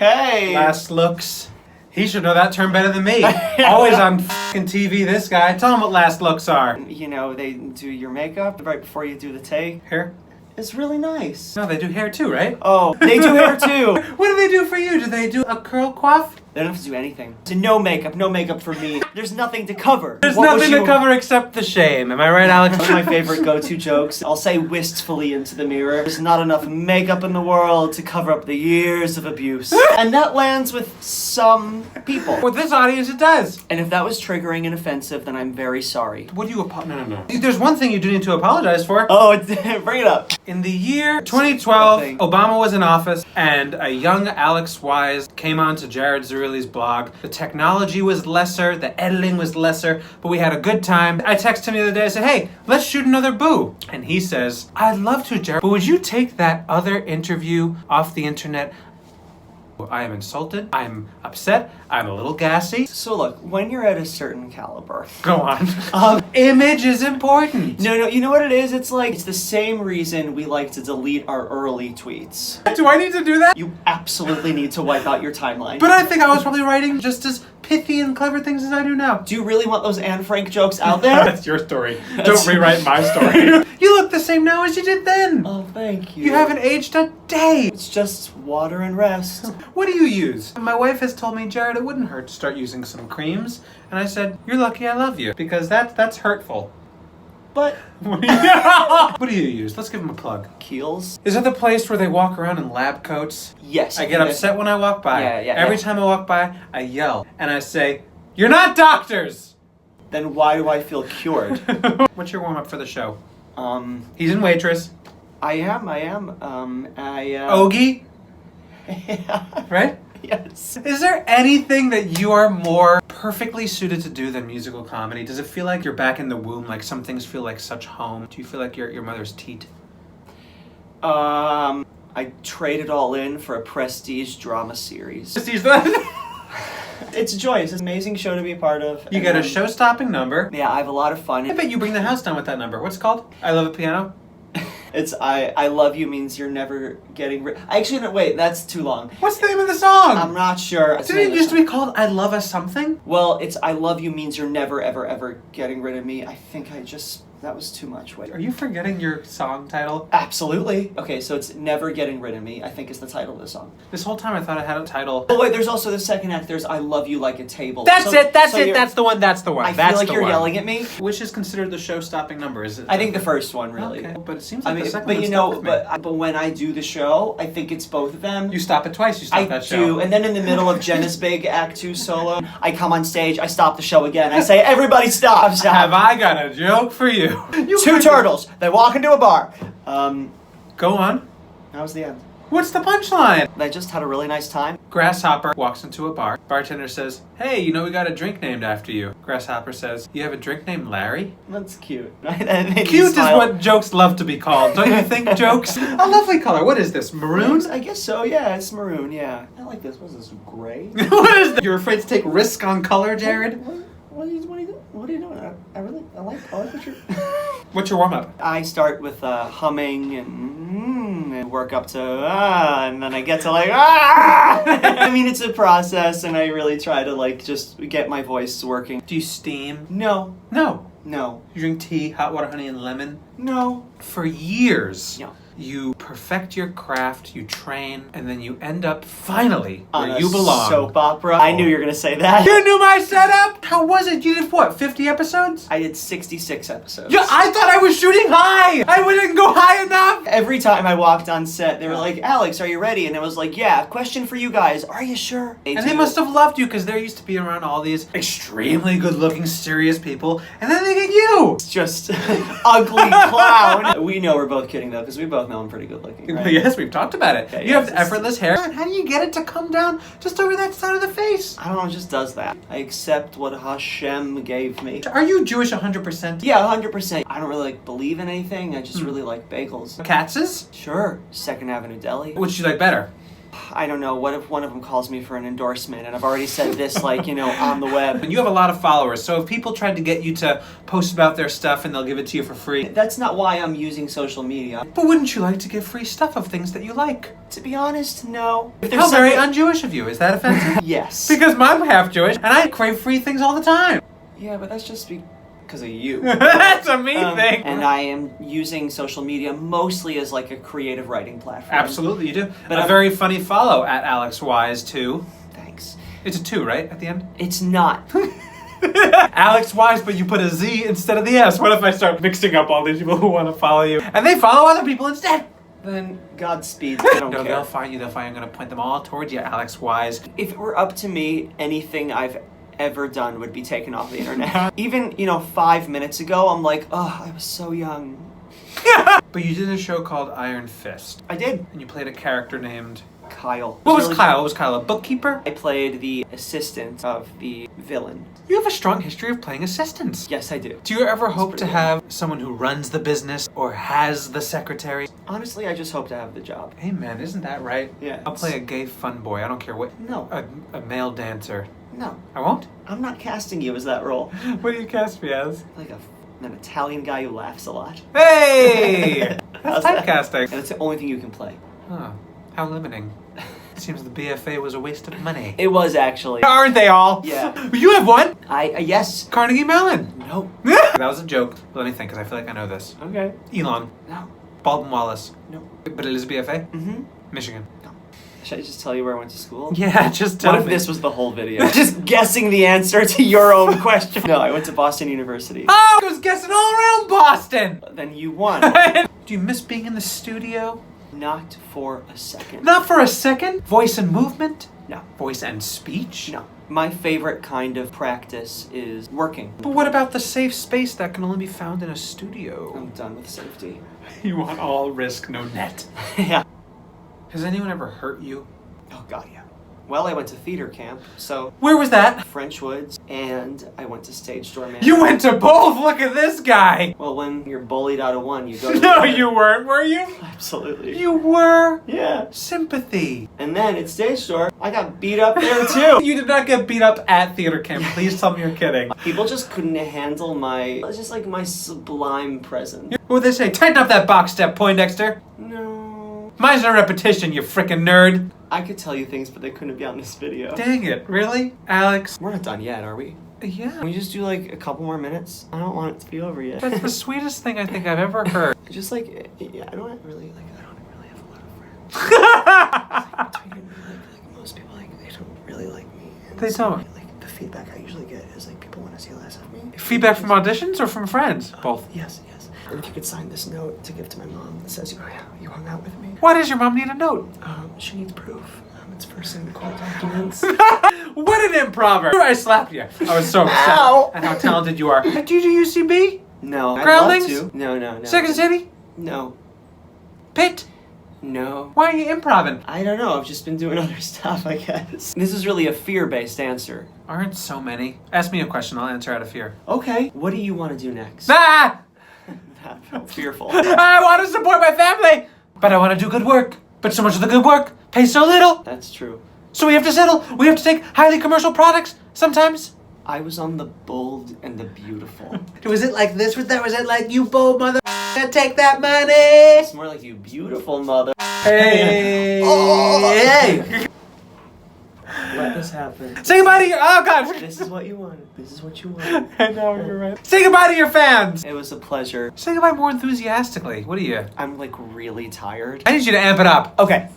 Okay. Last looks. He should know that term better than me. Always on f***ing TV, this guy. Tell him what last looks are. You know, they do your makeup right before you do the take. Hair? It's really nice. No, they do hair too, right? Oh, they do hair too. What do they do for you? Do they do a curl coif? They don't have to do anything. So no makeup for me. There's nothing to cover. There's nothing to cover except the shame. Am I right, Alex? One of my favorite go-to jokes. I'll say wistfully into the mirror, there's not enough makeup in the world to cover up the years of abuse. And that lands with some people. With this audience, it does. And if that was triggering and offensive, then I'm very sorry. What do you No. There's one thing you do need to apologize for. Oh, bring it up. In the year 2012, Obama was in office, and a young Alex Wyse came on to Jared Zirilli's blog. The technology was lesser, the editing was lesser, but we had a good time. I texted him the other day, I said, hey, let's shoot another boo. And he says, I'd love to, Jared, but would you take that other interview off the internet? I am insulted, I'm upset, I'm a little gassy. So look, when you're at a certain caliber... Go on. Image is important. No, you know what it is? It's the same reason we like to delete our early tweets. Do I need to do that? You absolutely need to wipe out your timeline. But I think I was probably writing just as pithy and clever things as I do now. Do you really want those Anne Frank jokes out there? That's your story. Don't rewrite my story. You look the same now as you did then. Oh, thank you. You haven't aged a day. It's just water and rest. What do you use? My wife has told me, Jared, it wouldn't hurt to start using some creams. And I said, you're lucky I love you. Because that's hurtful. But... What do you use? Let's give them a plug. Kiehl's? Is that the place where they walk around in lab coats? Yes. I get upset when I walk by. Yeah. Every time I walk by, I yell. And I say, you're not doctors! Then why do I feel cured? What's your warm-up for the show? He's in Waitress. I am. Ogie? Yeah. Right? Yes. Is there anything that you are more perfectly suited to do than musical comedy? Does it feel like you're back in the womb, like some things feel like such home? Do you feel like your mother's teat? I traded all in for a prestige drama series. Prestige that? It's joyous. It's an amazing show to be a part of. You get a show-stopping number. Yeah, I have a lot of fun. I bet you bring the house down with that number. What's it called? I Love a Piano? It's I love you means you're never getting rid. Actually, no, wait, that's too long. What's the name of the song? I'm not sure. Didn't it used to be called I Love a Something? Well, it's I love you means you're never, ever, ever getting rid of me. I think that was too much. Wait. Are you forgetting your song title? Absolutely. Okay, so it's Never Getting Rid of Me, I think is the title of the song. This whole time I thought I had a title. Oh wait, there's also the second act, there's I Love You Like a Table. That's it, that's the one. I feel like you're yelling at me. Which is considered the show-stopping number, is it? I think the first one, really. Okay, but it seems like the second but one you know, but when I do the show, I think it's both of them. You stop it twice, you stop that show. I do, and then in the middle of Jenna's big Act 2 solo, I come on stage, I stop the show again, I say, everybody stop. Have I got a joke for you? Two turtles, they walk into a bar. Go on. That was the end. What's the punchline? They just had a really nice time. Grasshopper walks into a bar. Bartender says, hey, you know we got a drink named after you. Grasshopper says, you have a drink named Larry? That's cute. Cute is what jokes love to be called. Don't you think, jokes? A lovely color. What is this, maroon? I guess so, yeah, it's maroon, yeah. I like this. What is this, gray? What is this? You're afraid to take risk on color, Jared? What are you doing? I like what you're... What's your warm-up? I start with humming and work up to and then I get to I mean, it's a process, and I really try to just get my voice working. Do you steam? No. No. No. You drink tea, hot water, honey, and lemon? No. For years. Yeah. You perfect your craft, you train, and then you end up finally on where you belong. Soap opera. I knew you were gonna say that. You knew my setup? How was it? You did what, 50 episodes? I did 66 episodes. Yeah, I thought I was shooting high! I didn't go high enough! Every time I walked on set, they were like, Alex, are you ready? And I was like, yeah, question for you guys. Are you sure? And they must have loved you, because they're used to be around all these extremely good-looking, serious people, and then they get you! It's just ugly clown. We know we're both kidding, though, because we both know I'm pretty good looking, right? Yes, we've talked about it. Yeah, you have effortless hair. How do you get it to come down just over that side of the face? I don't know, it just does that. I accept what Hashem gave me. Are you Jewish 100%? Yeah, 100%. I don't really believe in anything. I just really like bagels. Katz's? Sure. 2nd Avenue Deli. Which do you like better? I don't know, what if one of them calls me for an endorsement and I've already said this, like, you know, on the web. And you have a lot of followers, so if people tried to get you to post about their stuff and they'll give it to you for free. That's not why I'm using social media. But wouldn't you like to give free stuff of things that you like? To be honest, no. How very un-Jewish of you. Is that offensive? Yes. Because I'm half Jewish and I crave free things all the time. Yeah, but that's just because of you. That's a me thing. And I am using social media mostly as like a creative writing platform. Absolutely, you do. But a very funny follow at Alex Wyse too. Thanks. It's a 2, right, at the end? It's not. Alex Wyse, but you put a Z instead of the S. What if I start mixing up all these people who want to follow you and they follow other people instead? Then Godspeed. I don't No, care. they'll find you. I'm going to point them all towards you, Alex Wyse. If it were up to me, anything I've ever done would be taken off the internet. Even, 5 minutes ago, I'm like, oh, I was so young. But you did a show called Iron Fist. I did. And you played a character named... Kyle. What was Kyle? Was Kyle a bookkeeper? I played the assistant of the villain. You have a strong history of playing assistants. Yes, I do. Do you ever hope to have someone who runs the business or has the secretary? Honestly, I just hope to have the job. Hey man, isn't that right? Yeah. I'll play a gay fun boy. I don't care what. No. A male dancer. No. I won't? I'm not casting you as that role. What do you cast me as? Like an Italian guy who laughs a lot. Hey! How's That's that? typecasting. And it's the only thing you can play. Huh. How limiting. Seems the BFA was a waste of money. It was actually. Aren't they all? Yeah. You have one? Yes. Carnegie Mellon. No. That was a joke. Let me think, because I feel like I know this. Okay. Elon. No. Baldwin Wallace. No. But it is BFA? Mm-hmm. Michigan. No. Should I just tell you where I went to school? Yeah, just tell What if me. this was the whole video? Just guessing the answer to your own question. No, I went to Boston University. Oh, I was guessing all around Boston! Then you won. Do you miss being in the studio? Not for a second. Not for a second? Voice and movement? No. Voice and speech? No. My favorite kind of practice is working. But what about the safe space that can only be found in a studio? I'm done with safety. You want all risk, no net. Yeah. Has anyone ever hurt you? Oh, God, yeah. Well, I went to theater camp, so Where was that? French Woods, and I went to stage door man. You went to both! Look at this guy! Well, when you're bullied out of one, you go to No, the other. you weren't, were you? Absolutely. You were? Yeah. Sympathy. And then at stage door, I got beat up there too. You did not get beat up at theater camp. Please tell me you're kidding. People just couldn't handle my sublime presence. What would they say? Tighten up that box step, Poindexter. No. Mine's a repetition, you frickin' nerd. I could tell you things, but they couldn't be on this video. Dang it, really? Alex? We're not done yet, are we? Yeah. Can we just do like a couple more minutes? I don't want it to be over yet. That's the sweetest thing I think I've ever heard. Just like, yeah, I don't really have a lot of friends. Between most people, they don't really like me. And They so, don't? the feedback I usually get is people want to see less of me. Feedback from auditions or from friends? Both. Yes. And if you could sign this note to give to my mom that says, you hung out with me. Why does your mom need a note? She needs proof. It's first in court documents. What an improver! I slapped you. I was so upset Ow. at how talented you are. Do you do UCB? No. Groundlings? I'd love to. No. Second City? No. Pitt? No. Why are you improving? I don't know. I've just been doing other stuff, I guess. This is really a fear-based answer. Aren't so many? Ask me a question, I'll answer out of fear. Okay. What do you want to do next? Ah! That felt fearful. I want to support my family! But I want to do good work. But so much of the good work pays so little. That's true. So we have to settle. We have to take highly commercial products sometimes. I was on The Bold and the Beautiful. Was it like this? Was it like, you bold mother take that money? It's more like you beautiful mother. Hey! Oh. Hey! Let this happen. Say goodbye to your... Oh, God. This is what you wanted. This is what you wanted. I know, you're right. Say goodbye to your fans. It was a pleasure. Say goodbye more enthusiastically. What are you? I'm really tired. I need you to amp it up. Okay.